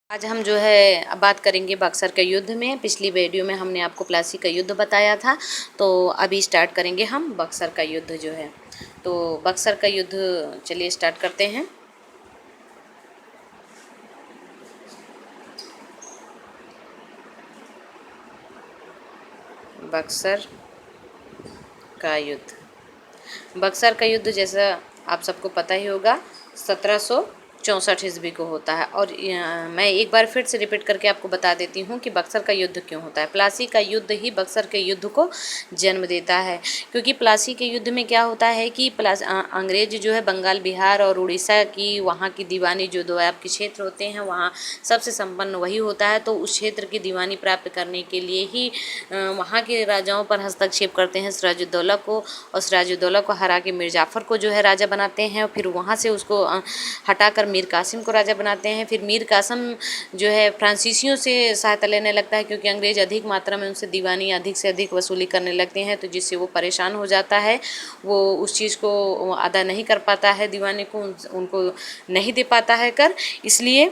आज हम जो है अब बात करेंगे बक्सर के युद्ध में। पिछली वीडियो में हमने आपको प्लासी का युद्ध बताया था, तो अभी स्टार्ट करेंगे हम बक्सर का युद्ध जो है। तो बक्सर का युद्ध चलिए स्टार्ट करते हैं। बक्सर का युद्ध। बक्सर का युद्ध जैसा आप सबको पता ही होगा 1764 ईस्वी को होता है। और मैं एक बार फिर से रिपीट करके आपको बता देती हूँ कि बक्सर का युद्ध क्यों होता है। प्लासी का युद्ध ही बक्सर के युद्ध को जन्म देता है, क्योंकि प्लासी के युद्ध में क्या होता है कि अंग्रेज जो है बंगाल, बिहार और उड़ीसा की वहाँ की दीवानी जो दो आपके क्षेत्र होते हैं वहाँ सबसे संपन्न वही होता है। तो उस क्षेत्र की दीवानी प्राप्त करने के लिए ही वहाँ के राजाओं पर हस्तक्षेप करते हैं सिराजुद्दौला को, और सिराजुद्दौला को हरा के मीर जाफ़र को जो है राजा बनाते हैं। फिर वहाँ से उसको हटाकर मीर कासिम को राजा बनाते हैं। फिर मीर कासिम जो है फ्रांसीसियों से सहायता लेने लगता है, क्योंकि अंग्रेज अधिक मात्रा में उनसे दीवानी अधिक से अधिक वसूली करने लगते हैं, तो जिससे वो परेशान हो जाता है। वो उस चीज़ को अदा नहीं कर पाता है, दीवानी को उनको नहीं दे पाता है कर, इसलिए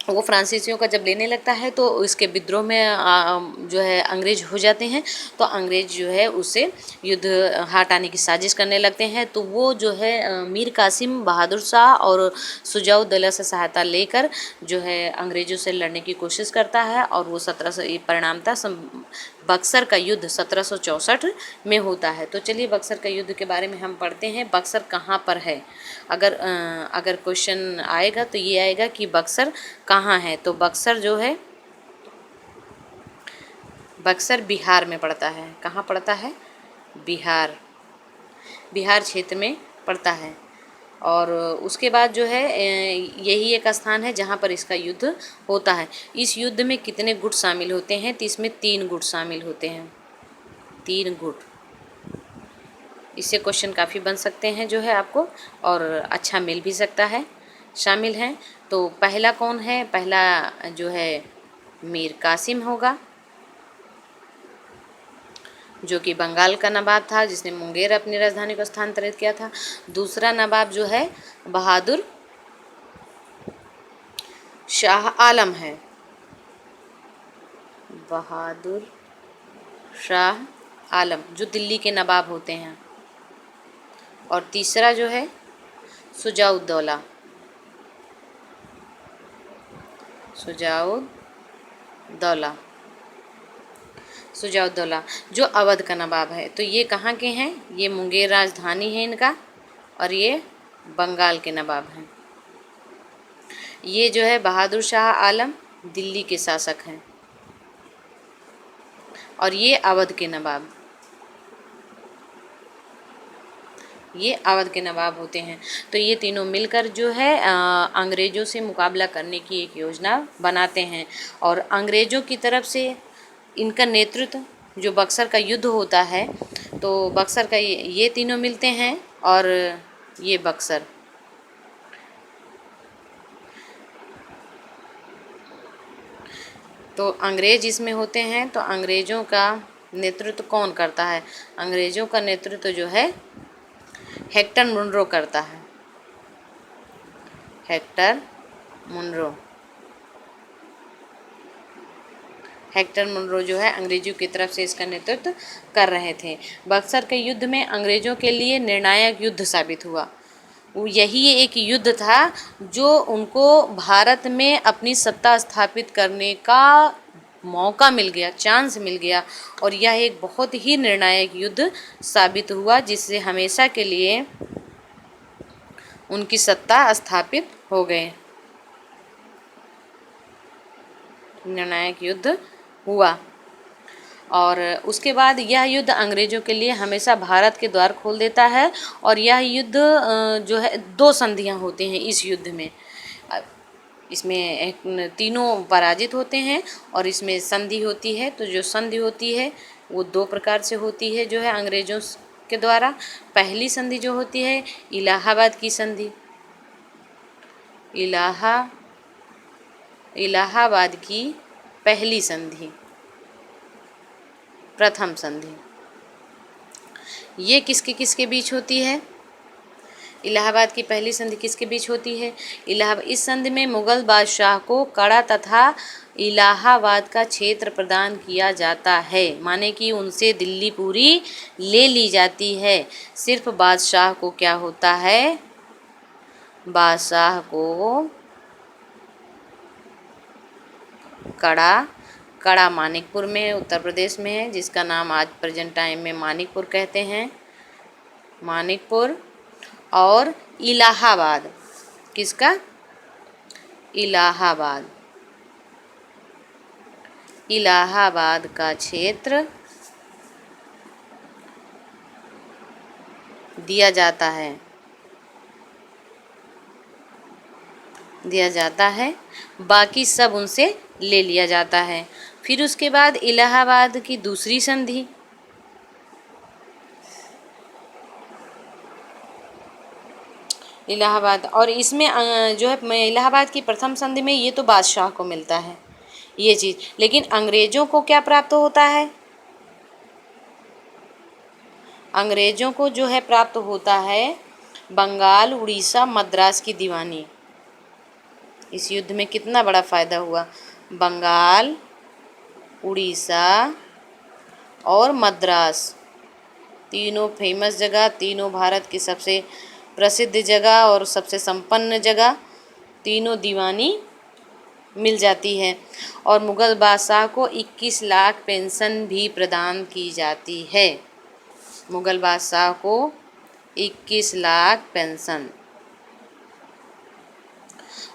वो फ्रांसीसियों का जब लेने लगता है तो इसके विद्रोह में जो है अंग्रेज हो जाते हैं। तो अंग्रेज जो है उससे युद्ध हटाने की साजिश करने लगते हैं। तो वो जो है मीर कासिम, बहादुर शाह और शुजाउद्दौला से सहायता लेकर जो है अंग्रेज़ों से लड़ने की कोशिश करता है, और वो 1700 परिणाम था बक्सर का युद्ध 1764 में होता है। तो चलिए बक्सर का युद्ध के बारे में हम पढ़ते हैं। बक्सर कहाँ पर है? अगर क्वेश्चन आएगा तो ये आएगा कि बक्सर कहाँ है। तो बक्सर जो है बक्सर बिहार में पड़ता है। कहाँ पड़ता है? बिहार क्षेत्र में पड़ता है। और उसके बाद जो है यही एक स्थान है जहाँ पर इसका युद्ध होता है। इस युद्ध में कितने गुट शामिल होते हैं? तो इसमें 3 गुट शामिल होते हैं। 3 गुट। इससे क्वेश्चन काफ़ी बन सकते हैं जो है आपको, और अच्छा मिल भी सकता है। शामिल हैं तो पहला कौन है? पहला जो है मीर कासिम होगा, जो कि बंगाल का नवाब था, जिसने मुंगेर अपनी राजधानी को स्थानांतरित किया था। दूसरा नवाब जो है बहादुर शाह आलम है। बहादुर शाह आलम जो दिल्ली के नवाब होते हैं। और तीसरा जो है शुजाउद्दौला। शुजाउद्दौला जो अवध का नवाब है। तो ये कहाँ के हैं? ये मुंगेर राजधानी है इनका, और ये बंगाल के नवाब हैं। ये जो है बहादुर शाह आलम दिल्ली के शासक हैं, और ये अवध के नवाब, ये अवध के नवाब होते हैं। तो ये तीनों मिलकर जो है अंग्रेज़ों से मुकाबला करने की एक योजना बनाते हैं। और अंग्रेज़ों की तरफ से इनका नेतृत्व जो बक्सर का युद्ध होता है, तो बक्सर का ये तीनों मिलते हैं, और ये बक्सर। तो अंग्रेज इसमें होते हैं। तो अंग्रेज़ों का नेतृत्व कौन करता है? अंग्रेज़ों का नेतृत्व जो है हेक्टर मुनरो करता है। हेक्टर मुनरो जो है अंग्रेज़ों की तरफ से इसका नेतृत्व कर रहे थे। बक्सर के युद्ध में अंग्रेज़ों के लिए निर्णायक युद्ध साबित हुआ। यही एक युद्ध था जो उनको भारत में अपनी सत्ता स्थापित करने का मौका मिल गया, चांस मिल गया, और यह एक बहुत ही निर्णायक युद्ध साबित हुआ, जिससे हमेशा के लिए उनकी सत्ता स्थापित हो गए। निर्णायक युद्ध हुआ, और उसके बाद यह युद्ध अंग्रेज़ों के लिए हमेशा भारत के द्वार खोल देता है। और यह युद्ध जो है 2 संधियाँ होती हैं इस युद्ध में। इसमें तीनों पराजित होते हैं, और इसमें संधि होती है। तो जो संधि होती है वो 2 प्रकार से होती है जो है अंग्रेज़ों के द्वारा। पहली संधि जो होती है इलाहाबाद की संधि, इलाहाबाद की पहली संधि, प्रथम संधि। ये किसके किसके बीच होती है? इलाहाबाद की पहली संधि किसके बीच होती है? इस संधि में मुगल बादशाह को कड़ा तथा इलाहाबाद का क्षेत्र प्रदान किया जाता है, माने कि उनसे दिल्ली पूरी ले ली जाती है। सिर्फ बादशाह को क्या होता है? बादशाह को कड़ा मानिकपुर में है, उत्तर प्रदेश में है, जिसका नाम आज प्रेजेंट टाइम में मानिकपुर कहते हैं, मानिकपुर। और इलाहाबाद, किसका? इलाहाबाद, इलाहाबाद का क्षेत्र दिया जाता है, बाकी सब उनसे ले लिया जाता है। फिर उसके बाद इलाहाबाद की दूसरी संधि, इलाहाबाद, और इसमें जो है इलाहाबाद की प्रथम संधि में ये तो बादशाह को मिलता है ये चीज़, लेकिन अंग्रेज़ों को क्या प्राप्त होता है? अंग्रेज़ों को जो है प्राप्त होता है बंगाल, उड़ीसा, मद्रास की दीवानी। इस युद्ध में कितना बड़ा फ़ायदा हुआ? बंगाल, उड़ीसा और मद्रास, तीनों फेमस जगह, तीनों भारत की सबसे प्रसिद्ध जगह और सबसे संपन्न जगह, तीनों दीवानी मिल जाती है। और मुग़ल बादशाह को 21 लाख पेंशन भी प्रदान की जाती है। मुग़ल बादशाह को 21 लाख पेंशन।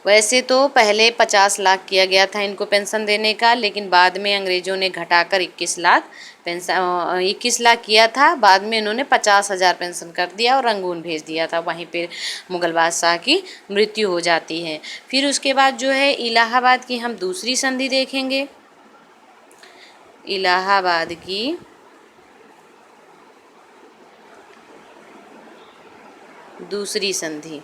वैसे तो पहले 50 लाख किया गया था इनको पेंशन देने का, लेकिन बाद में अंग्रेज़ों ने घटाकर 21 लाख किया था। बाद में इन्होंने 50,000 पेंशन कर दिया और रंगून भेज दिया था। वहीं पे मुग़ल बादशाह की मृत्यु हो जाती है। फिर उसके बाद जो है इलाहाबाद की हम दूसरी संधि देखेंगे। इलाहाबाद की दूसरी संधि,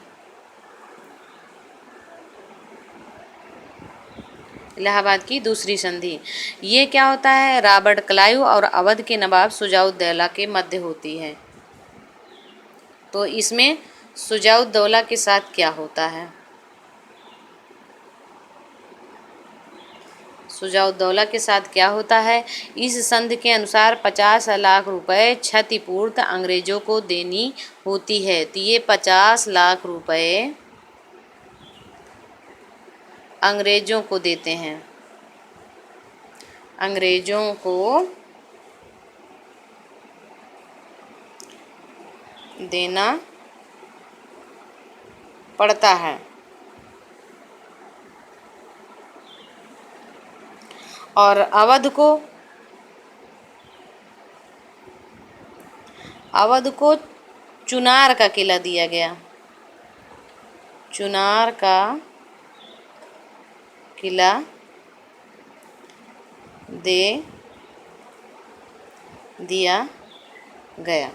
इलाहाबाद की दूसरी संधि, ये क्या होता है? रॉबर्ट क्लाइव और अवध के नवाब शुजाउद्दौला के मध्य होती है। तो इसमें शुजाउद्दौला के साथ क्या होता है? शुजाउद्दौला के साथ क्या होता है? इस संधि के अनुसार 50 लाख रुपए क्षतिपूर्ति अंग्रेजों को देनी होती है। तो ये 50 लाख रुपए अंग्रेजों को देते हैं, अंग्रेजों को देना पड़ता है। और अवध को चुनार का किला दिया गया, चुनार का किला दे दिया गया।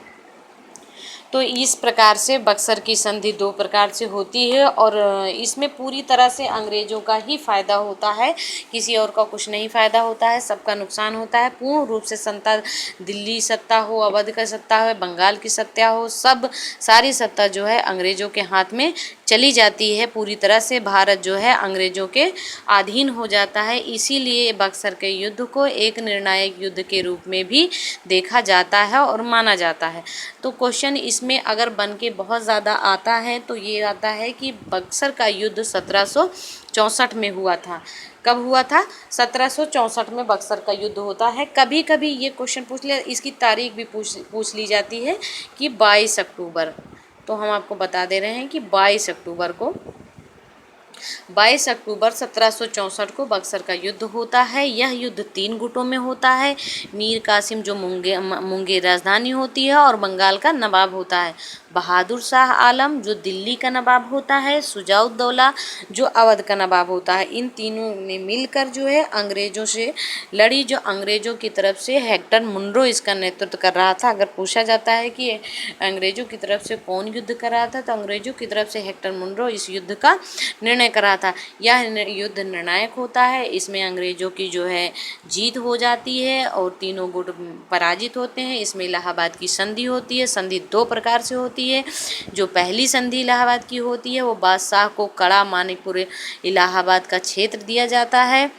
तो इस प्रकार से बक्सर की संधि 2 प्रकार से होती है और इसमें पूरी तरह से अंग्रेज़ों का ही फ़ायदा होता है, किसी और का कुछ नहीं फ़ायदा होता है, सबका नुकसान होता है। पूर्ण रूप से सत्ता, दिल्ली सत्ता हो, अवध का सत्ता हो, बंगाल की सत्ता हो, सारी सत्ता जो है अंग्रेज़ों के हाथ में चली जाती है। पूरी तरह से भारत जो है अंग्रेज़ों के अधीन हो जाता है। इसीलिए बक्सर के युद्ध को एक निर्णायक युद्ध के रूप में भी देखा जाता है और माना जाता है। तो क्वेश्चन इसमें अगर बन के बहुत ज़्यादा आता है तो ये आता है कि बक्सर का युद्ध 1764 में हुआ था। कब हुआ था? 1764 में बक्सर का युद्ध होता है। कभी कभी ये क्वेश्चन पूछ लिया, इसकी तारीख भी पूछ ली जाती है कि 22 अक्टूबर। तो हम आपको बता दे रहे हैं कि 22 अक्टूबर 1764 को बक्सर का युद्ध होता है। यह युद्ध 3 गुटों में होता है। मीर कासिम जो मुंगेर राजधानी होती है और बंगाल का नवाब होता है, बहादुर शाह आलम जो दिल्ली का नवाब होता है, शुजाउद्दौला जो अवध का नवाब होता है। इन तीनों ने मिलकर जो है अंग्रेज़ों से लड़ी। जो अंग्रेज़ों की तरफ से हेक्टर मुनरो इसका नेतृत्व कर रहा था। अगर पूछा जाता है कि अंग्रेज़ों की तरफ से कौन युद्ध कर रहा था, तो अंग्रेज़ों की तरफ से हेक्टर मुनरो इस युद्ध का निर्णय करा था। यह युद्ध निर्णायक होता है, इसमें अंग्रेज़ों की जो है जीत हो जाती है और तीनों गुट पराजित होते हैं। इसमें इलाहाबाद की संधि होती है। संधि 2 प्रकार से होती है। जो पहली संधि इलाहाबाद की होती है वो बादशाह को कड़ा मानिकपुर इलाहाबाद का क्षेत्र दिया जाता है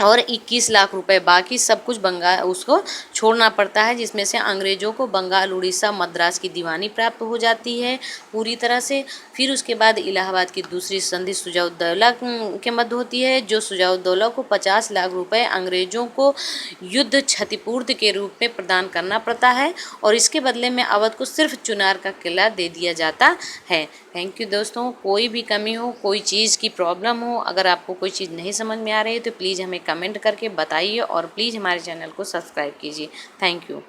और 21 लाख रुपए, बाकी सब कुछ बंगाल उसको छोड़ना पड़ता है, जिसमें से अंग्रेज़ों को बंगाल, उड़ीसा, मद्रास की दीवानी प्राप्त हो जाती है पूरी तरह से। फिर उसके बाद इलाहाबाद की दूसरी संधि शुजा-उद-दौला के मध्य होती है, जो शुजा-उद-दौला को 50 लाख रुपए अंग्रेज़ों को युद्ध क्षतिपूर्ति के रूप में प्रदान करना पड़ता है और इसके बदले में अवध को सिर्फ चुनार का किला दे दिया जाता है। थैंक यू दोस्तों। कोई भी कमी हो, कोई चीज़ की प्रॉब्लम हो, अगर आपको कोई चीज़ नहीं समझ में आ रही है तो प्लीज़ हमें कमेंट करके बताइए और प्लीज़ हमारे चैनल को सब्सक्राइब कीजिए। Thank you.